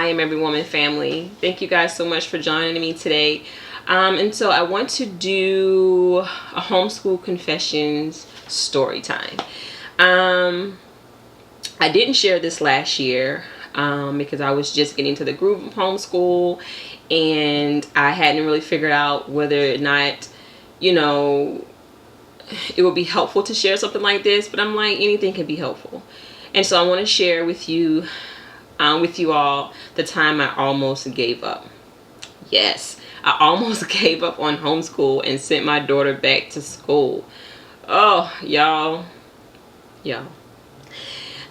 I Am Every Woman family. Thank you guys so much for joining me today. And so I want to do a Homeschool Confessions story time. I didn't share this last year because I was just getting to the groove of homeschool, and I hadn't really figured out whether or not, you know, it would be helpful to share something like this. But I'm like, anything can be helpful. And so I want to share with you all the time I almost gave up. Yes, I almost gave up on homeschool and sent my daughter back to school. Oh, y'all.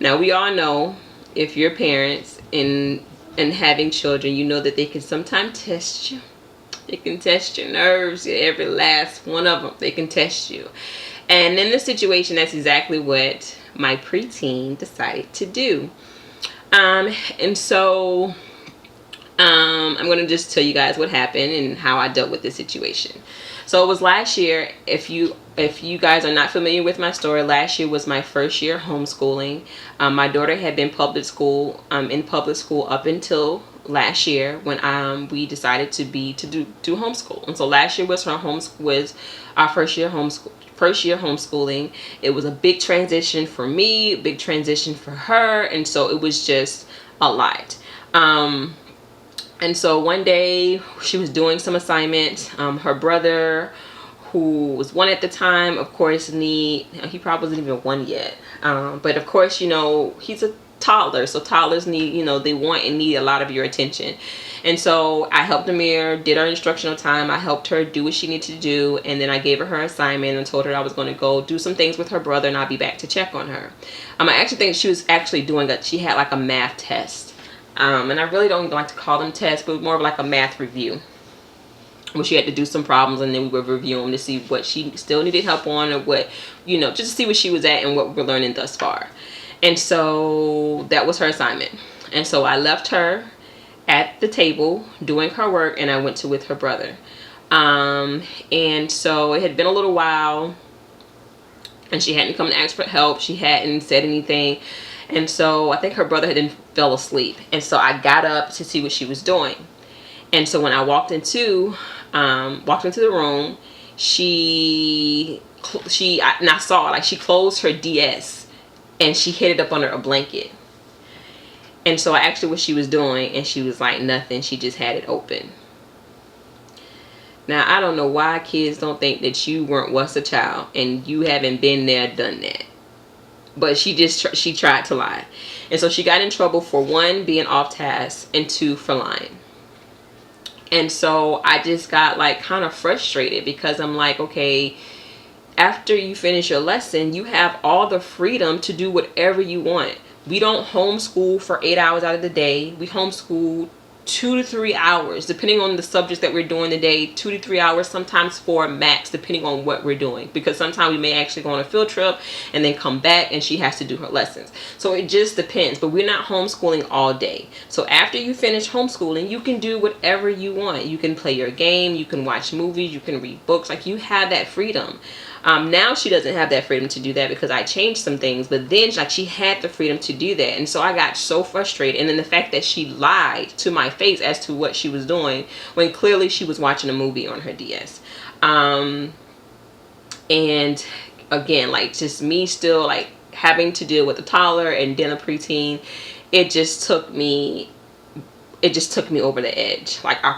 Now, we all know, if you're parents and having children, you know that they can sometimes test you. They can test your nerves, every last one of them. They can test you. And in this situation, that's exactly what my preteen decided to do. And so I'm going to just tell you guys what happened and how I dealt with this situation. So it was last year. If you guys are not familiar with my story, last year was my first year homeschooling. My daughter had been in public school up until last year when we decided to do homeschool. And so last year was our first year homeschooling. It was a big transition for me, big transition for her, and so it was just a lot. And so one day she was doing some assignments. Her brother, who was 1 at the time, of course, he probably wasn't even 1 yet. But of course, he's a toddler. So toddlers need, they want and need a lot of your attention. And so I helped Amir, did her instructional time. I helped her do what she needed to do. And then I gave her assignment and told her I was going to go do some things with her brother and I'll be back to check on her. I actually think she was actually she had like a math test. And I really don't even like to call them tests, but more of like a math review, where she had to do some problems and then we would review them to see what she still needed help on, or what, just to see where she was at and what we're learning thus far. And so that was her assignment. And so I left her at the table doing her work and I went with her brother. And so it had been a little while and she hadn't come to ask for help. She hadn't said anything. And so I think her brother had fell asleep. And so I got up to see what she was doing. And so when I walked into the room, I saw, like, she closed her DS and she hid it up under a blanket. And so I asked her what she was doing and she was like, nothing. She just had it open. Now, I don't know why kids don't think that you weren't once a child and you haven't been there, done that. But she tried to lie. And so she got in trouble for 1, being off task, and 2, for lying. And so I just got like kind of frustrated because I'm like, okay, after you finish your lesson, you have all the freedom to do whatever you want. We don't homeschool for 8 hours out of the day. We homeschool 2 to 3 hours, depending on the subjects that we're doing today. 2 to 3 hours, sometimes 4 max, depending on what we're doing. Because sometimes we may actually go on a field trip and then come back and she has to do her lessons. So it just depends. But we're not homeschooling all day. So after you finish homeschooling, you can do whatever you want. You can play your game, you can watch movies, you can read books. Like, you have that freedom. Now she doesn't have that freedom to do that because I changed some things, but then she had the freedom to do that. And so I got so frustrated. And then the fact that she lied to my face as to what she was doing when clearly she was watching a movie on her DS. And again, like, just me still like having to deal with a toddler and then a preteen, it just took me over the edge. Like, I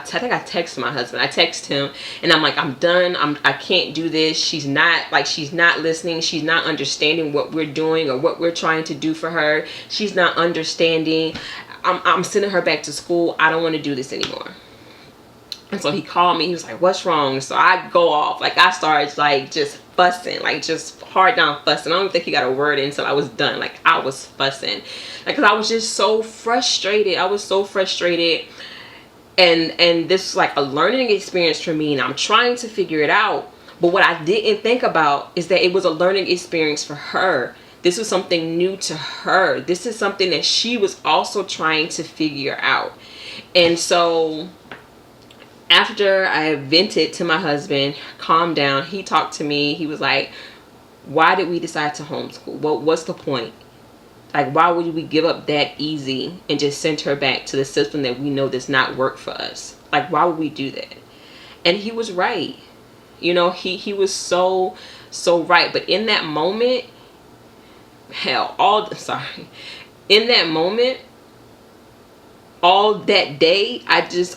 think I texted my husband. I texted him and I'm like, I'm done. I can't do this. She's not listening. She's not understanding what we're doing or what we're trying to do for her. She's not understanding. I'm sending her back to school. I don't want to do this anymore. And so he called me. He was like, what's wrong? So I go off. Like, I started like just fussing, like just hard down fussing. I don't think he got a word in until I was done. Like, I was fussing, like, cause I was just so frustrated. I was so frustrated. And this is like a learning experience for me, and I'm trying to figure it out. But what I didn't think about is that it was a learning experience for her. This was something new to her. This is something that she was also trying to figure out. And so after I vented to my husband, calmed down, he talked to me. He was like, why did we decide to homeschool? What's the point? Like, why would we give up that easy and just send her back to the system that we know does not work for us? Like, why would we do that? And he was right. You know, he was so right. But in that moment, in that moment, all that day,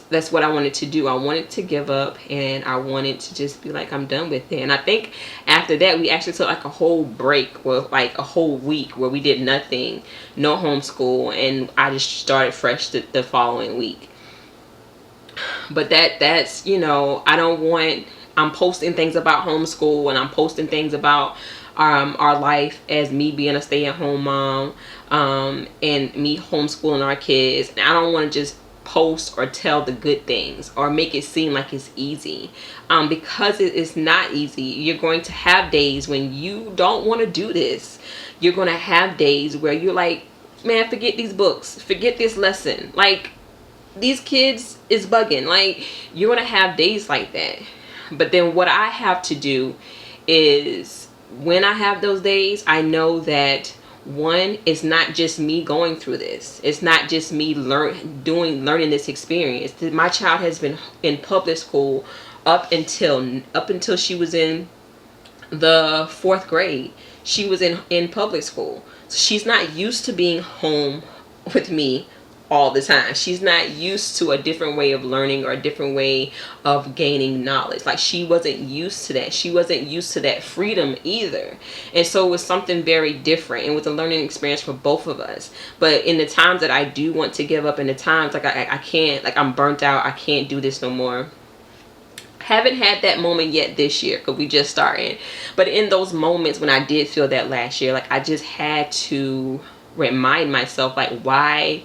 that's what I wanted to do. I wanted to give up, and I wanted to just be like, I'm done with it. And I think after that, we actually took like a whole break, well, like a whole week where we did nothing, no homeschool, and I just started fresh the following week. But that's, you know, I'm posting things about homeschool, and I'm posting things about our life as me being a stay-at-home mom, and me homeschooling our kids. And I don't want to just post or tell the good things or make it seem like it's easy, because it is not easy. You're going to have days when you don't want to do this. You're going to have days where you're like, man, forget these books, forget this lesson, like these kids is bugging. Like, you're going to have days like that. But then what I have to do is, when I have those days, I know that, one, it's not just me going through this. It's not just me learning this experience. My child has been in public school up until she was in the 4th grade. She was in public school. So she's not used to being home with me all the time. She's not used to a different way of learning or a different way of gaining knowledge. Like, she wasn't used to that. She wasn't used to that freedom either. And so it was something very different, and it was a learning experience for both of us. But in the times that I do want to give up, in the times like I can't, like I'm burnt out, I can't do this no more. Haven't had that moment yet this year, because we just started. But in those moments when I did feel that last year, like, I just had to remind myself, like, why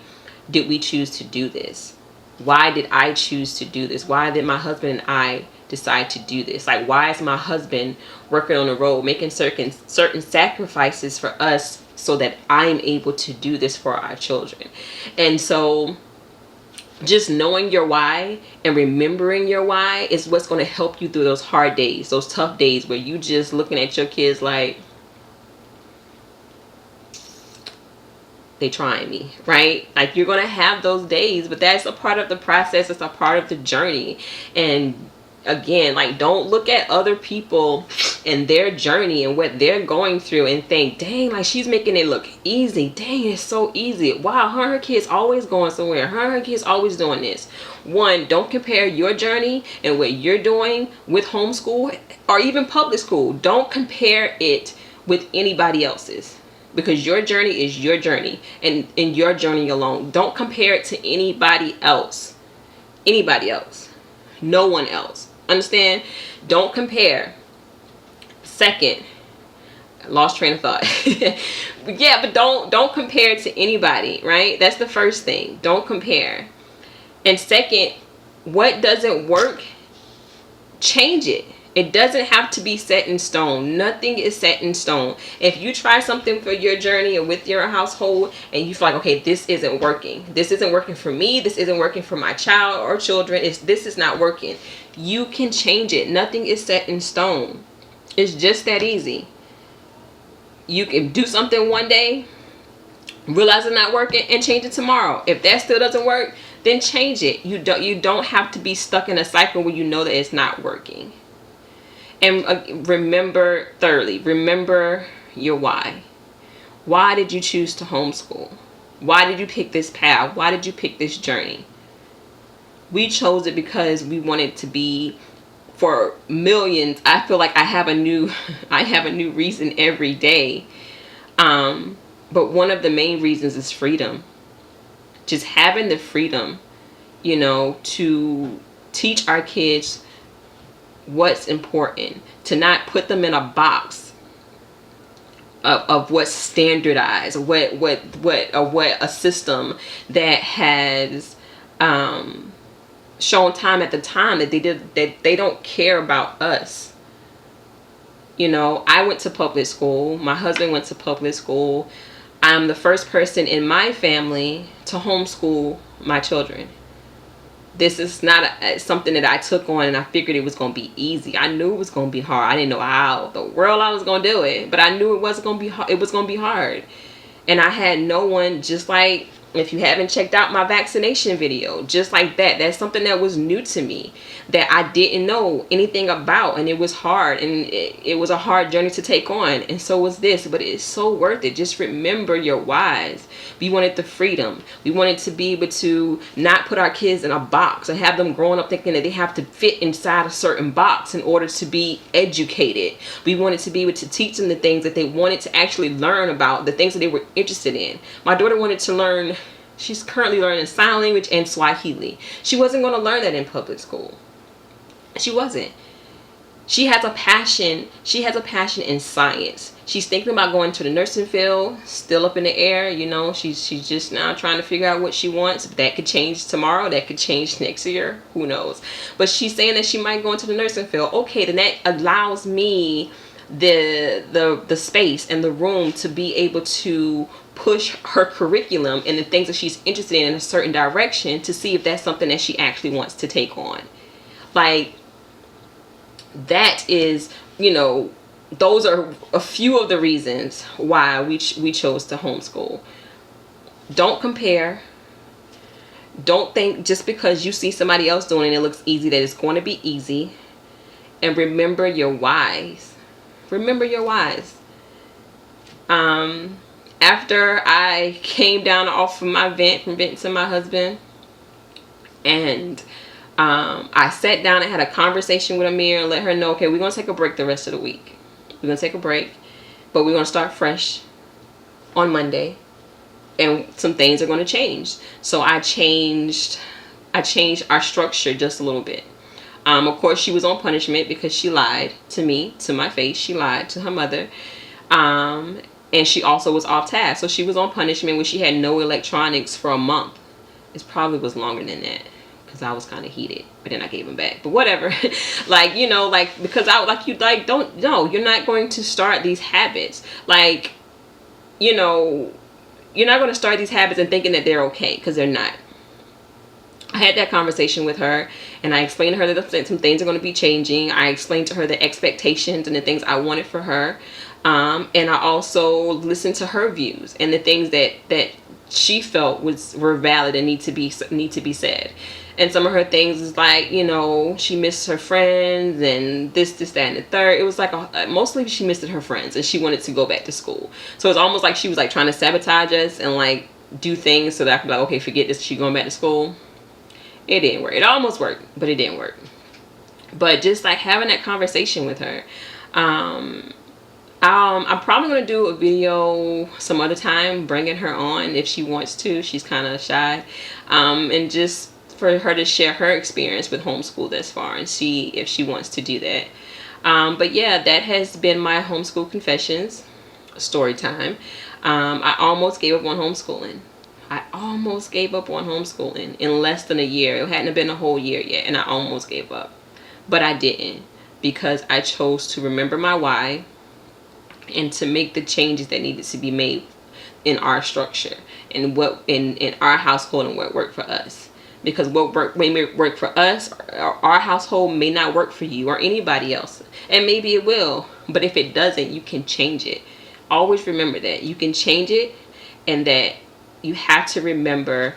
did we choose to do this? Why did I choose to do this? Why did my husband and I decide to do this? Like, why is my husband working on the road, making certain sacrifices for us so that I'm able to do this for our children? And so just knowing your why and remembering your why is what's going to help you through those hard days, those tough days where you just looking at your kids like, they trying me, right? Like, you're going to have those days, but that's a part of the process. It's a part of the journey. And again, like, don't look at other people and their journey and what they're going through and think, dang, like, she's making it look easy. Dang, it's so easy. Wow, her and her kids always going somewhere. Her and her kids always doing this. One, don't compare your journey and what you're doing with homeschool or even public school. Don't compare it with anybody else's. Because your journey is your journey, and in your journey alone. Don't compare it to anybody else. Anybody else. No one else. Understand? Don't compare. Second, lost train of thought. Yeah, but don't compare it to anybody, right? That's the first thing. Don't compare. And second, what doesn't work, change it. It doesn't have to be set in stone. Nothing is set in stone. If you try something for your journey or with your household and you feel like, okay, this isn't working. This isn't working for me. This isn't working for my child or children. This is not working. You can change it. Nothing is set in stone. It's just that easy. You can do something one day, realize it's not working, and change it tomorrow. If that still doesn't work, then change it. You don't have to be stuck in a cycle where you know that it's not working. And remember, thirdly, remember your why. Why did you choose to homeschool? Why did you pick this path? Why did you pick this journey? We chose it because we wanted to be, for millions. I feel like I have a new reason every day. But one of the main reasons is freedom. Just having the freedom, to teach our kids what's important, to not put them in a box of what's standardized, what a system that has shown time at the time that they don't care about us. I went to public school. My husband went to public school. I'm the first person in my family to homeschool my children. This is not something that I took on and I figured it was going to be easy. I knew it was going to be hard. I didn't know how the world I was going to do it, but I knew it wasn't going to be hard. It was going to be hard. And I had no one, just like if you haven't checked out my vaccination video, just like that. That's something that was new to me, that I didn't know anything about, and it was hard, and it was a hard journey to take on, and so was this, but it's so worth it. Just remember your whys. We wanted the freedom. We wanted to be able to not put our kids in a box and have them growing up thinking that they have to fit inside a certain box in order to be educated. We wanted to be able to teach them the things that they wanted to actually learn about, the things that they were interested in. My daughter wanted to learn, she's currently learning sign language and Swahili. She wasn't going to learn that in public school. She wasn't. She has a passion. She has a passion in science. She's thinking about going to the nursing field, still up in the air. You know, she's just now trying to figure out what she wants. That could change tomorrow. That could change next year. Who knows? But she's saying that she might go into the nursing field. Okay, then that allows me the space and the room to be able to push her curriculum and the things that she's interested in a certain direction, to see if that's something that she actually wants to take on. Like, that is, you know, those are a few of the reasons why we chose to homeschool. Don't compare. Don't think just because you see somebody else doing it and it looks easy that it's going to be easy. And remember your whys. Remember your whys. After I came down off of my vent from venting to my husband, and I sat down and had a conversation with Amir and let her know, okay, we're going to take a break the rest of the week. We're going to take a break, but we're going to start fresh on Monday, and some things are going to change. So I changed our structure just a little bit. Of course, she was on punishment because she lied to me, to my face. She lied to her mother. And she also was off task. So she was on punishment when she had no electronics for a month. It probably was longer than that, because I was kind of heated, but then I gave them back. But whatever. Like, you know, like, because I like, you like, don't, no, you're not going to start these habits. Like, you know, you're not going to start these habits and thinking that they're okay, because they're not. I had that conversation with her, and I explained to her that some things are going to be changing. I explained to her the expectations and the things I wanted for her. And I also listened to her views and the things that she felt were valid and need to be said. And some of her things is like, you know, she missed her friends and this, that, and the third. It was like mostly she missed her friends and she wanted to go back to school. So it's almost like she was like trying to sabotage us and like do things so that I could be like, okay, forget this. She's going back to school. It didn't work. It almost worked, but it didn't work. But just like having that conversation with her, I'm probably going to do a video some other time, bringing her on if she wants to. She's kind of shy. And just for her to share her experience with homeschool thus far and see if she wants to do that. But yeah, that has been my Homeschool Confessions story time. I almost gave up on homeschooling. I almost gave up on homeschooling in less than a year. It hadn't been a whole year yet, and I almost gave up. But I didn't, because I chose to remember my why and to make the changes that needed to be made in our structure and what in our household and what worked for us. Because what may work for us, our household may not work for you or anybody else. And maybe it will, but if it doesn't, you can change it. Always remember that you can change it, and that you have to remember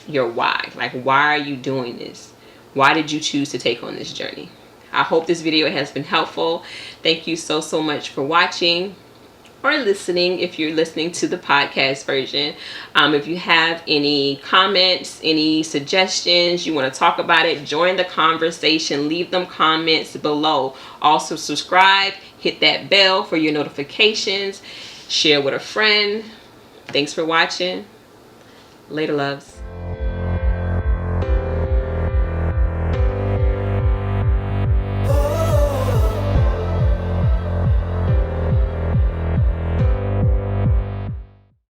your why. Like, why are you doing this? Why did you choose to take on this journey? I hope this video has been helpful. Thank you so much for watching or listening if you're listening to the podcast version. If you have any comments, any suggestions, you want to talk about it, join the conversation, leave them comments below. Also subscribe, hit that bell for your notifications, share with a friend. Thanks for watching. Later, loves.